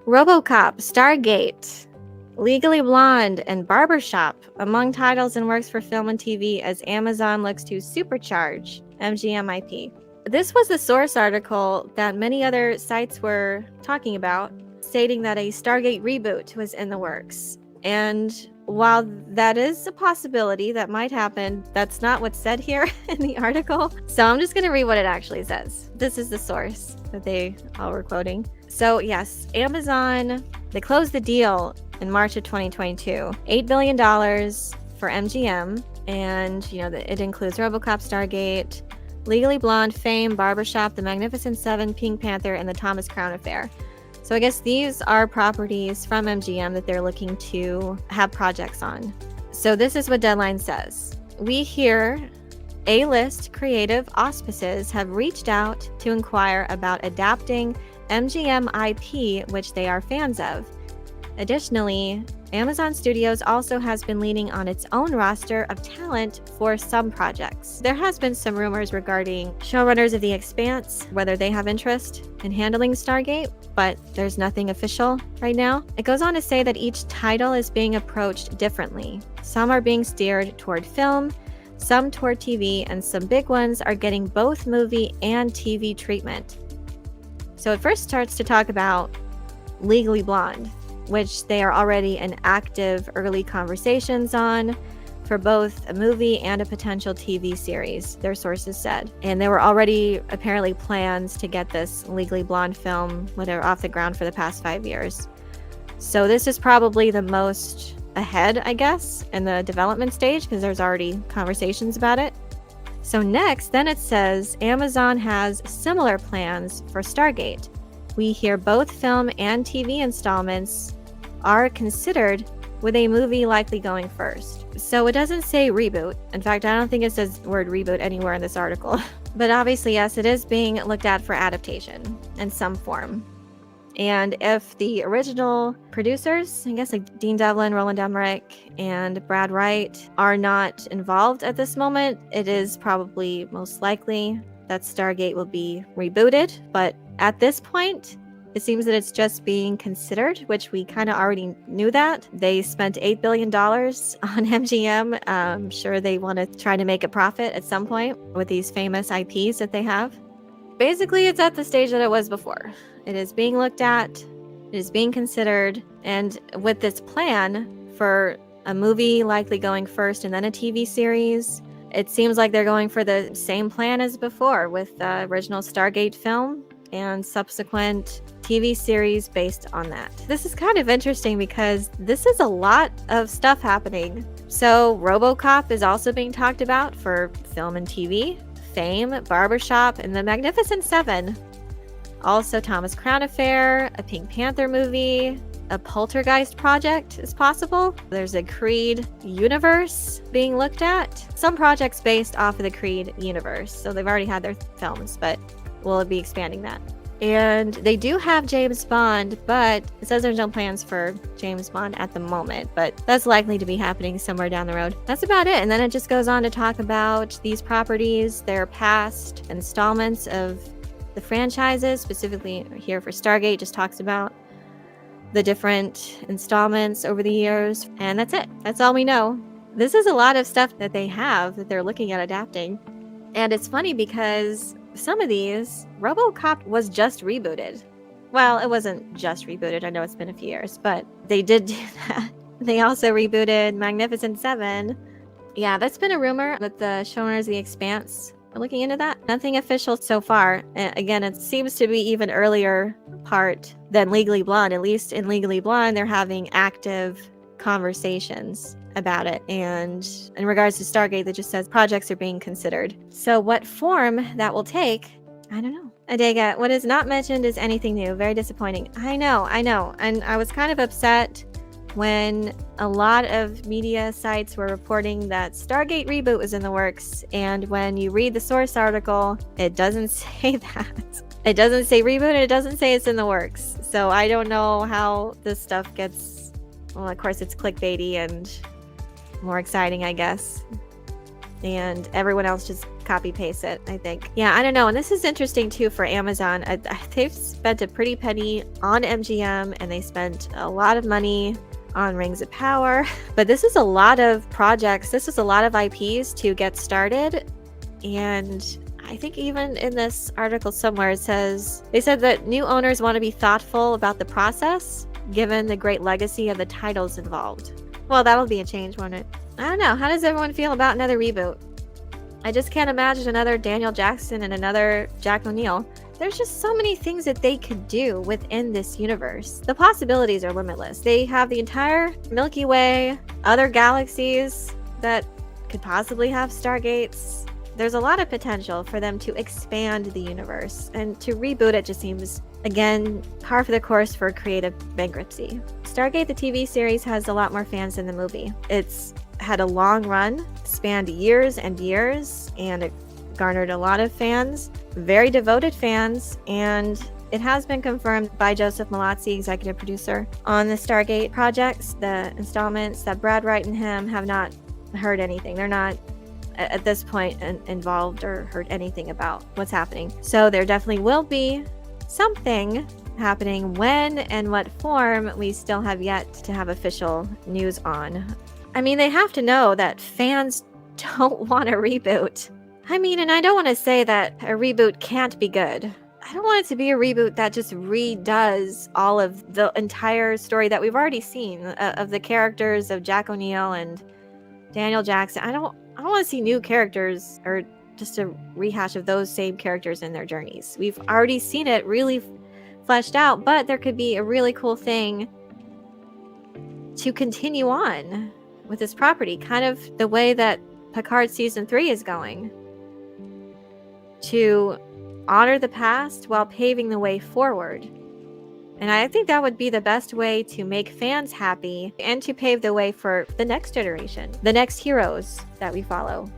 RoboCop, Stargate, Legally Blonde, and Barbershop among titles and works for film and TV as Amazon looks to supercharge MGM IP. This was the source article that many other sites were talking about, stating that a Stargate reboot was in the works. And while that is a possibility that might happen, that's not what's said here in the article. So I'm just going to read what it actually says. This is the source that they all were quoting. So yes, Amazon, they closed the deal in March of 2022. $8 billion for MGM. And, it includes RoboCop, Stargate, Legally Blonde, Fame, Barbershop, The Magnificent Seven, Pink Panther, and The Thomas Crown Affair. So I guess these are properties from MGM that they're looking to have projects on. So this is what Deadline says. We hear A-list creative auspices have reached out to inquire about adapting MGM IP, which they are fans of. Additionally, Amazon Studios also has been leaning on its own roster of talent for some projects. There has been some rumors regarding showrunners of The Expanse, whether they have interest in handling Stargate, but there's nothing official right now. It goes on to say that each title is being approached differently. Some are being steered toward film, some toward TV, and some big ones are getting both movie and TV treatment. So it first starts to talk about Legally Blonde, which they are already in active early conversations on for both a movie and a potential TV series, their sources said. And there were already apparently plans to get this Legally Blonde film off the ground for the past 5 years. So this is probably the most ahead, I guess, in the development stage because there's already conversations about it. So next, then it says Amazon has similar plans for Stargate. We hear both film and TV installments are considered, with a movie likely going first. So it doesn't say reboot. In fact, I don't think it says the word reboot anywhere in this article. But obviously, yes, it is being looked at for adaptation in some form. And if the original producers, I guess like Dean Devlin, Roland Emmerich, and Brad Wright are not involved at this moment, it is probably most likely that Stargate will be rebooted. But at this point, it seems that it's just being considered, which we kind of already knew that. They spent $8 billion on MGM. I'm sure they want to try to make a profit at some point with these famous IPs that they have. Basically, it's at the stage that it was before. It is being looked at, it is being considered, and with this plan for a movie likely going first and then a TV series, it seems like they're going for the same plan as before with the original Stargate film and subsequent TV series based on that. This is kind of interesting because this is a lot of stuff happening. So RoboCop is also being talked about for film and TV, Fame, Barbershop, and The Magnificent Seven. Also Thomas Crown Affair, a Pink Panther movie, a Poltergeist project is possible. There's a Creed universe being looked at. Some projects based off of the Creed universe. So they've already had their films, but we'll be expanding that. And they do have James Bond, but it says there's no plans for James Bond at the moment, but that's likely to be happening somewhere down the road. That's about it. And then it just goes on to talk about these properties, their past installments of the franchises, specifically here for Stargate, just talks about the different installments over the years. And that's it. That's all we know. This is a lot of stuff that they have that they're looking at adapting. And it's funny because some of these, RoboCop was just rebooted. Well, it wasn't just rebooted. I know it's been a few years, but they did do that. They also rebooted Magnificent Seven. Yeah, that's been a rumor that the showrunners of The Expanse are looking into that. Nothing official so far. Again, it seems to be even earlier part than Legally Blonde. At least in Legally Blonde, they're having active conversations about it. And in regards to Stargate, that just says projects are being considered. So what form that will take, I don't know. Adega, what is not mentioned is anything new. Very disappointing. I know. And I was kind of upset when a lot of media sites were reporting that Stargate reboot was in the works. And when you read the source article, it doesn't say that. It doesn't say reboot and it doesn't say it's in the works. So I don't know how this stuff gets, well, of course it's clickbaity and more exciting, I guess. and everyone else just copy paste it, I think. Yeah, I don't know. And this is interesting too for Amazon. They've spent a pretty penny on MGM, and they spent a lot of money on Rings of Power. But this is a lot of projects. This is a lot of IPs to get started. And I think even in this article somewhere it says, they said that new owners want to be thoughtful about the process, given the great legacy of the titles involved. Well, that'll be a change, won't it? I don't know. How does everyone feel about another reboot? I just can't imagine another Daniel Jackson and another Jack O'Neill. There's just so many things that they could do within this universe. The possibilities are limitless. They have the entire Milky Way, other galaxies that could possibly have Stargates. There's a lot of potential for them to expand the universe, and to reboot it just seems, again, par for the course for creative bankruptcy. Stargate, the TV series, has a lot more fans than the movie. It's had a long run, spanned years and years, and it garnered a lot of fans, very devoted fans, and it has been confirmed by Joseph Malazzi, executive producer, on the Stargate projects, the installments, that Brad Wright and him have not heard anything. They're not, at this point, involved or heard anything about what's happening. So there definitely will be something happening. When and what form, we still have yet to have official news on. I mean, they have to know that fans don't want a reboot. I mean, and I don't want to say that a reboot can't be good. I don't want it to be a reboot that just redoes all of the entire story that we've already seen of the characters of Jack O'Neill and Daniel Jackson. I don't want to see new characters or just a rehash of those same characters and their journeys. We've already seen it really fleshed out, but there could be a really cool thing to continue on with this property, kind of the way that Picard season 3 is going, to honor the past while paving the way forward. And I think that would be the best way to make fans happy and to pave the way for the next generation, the next heroes that we follow.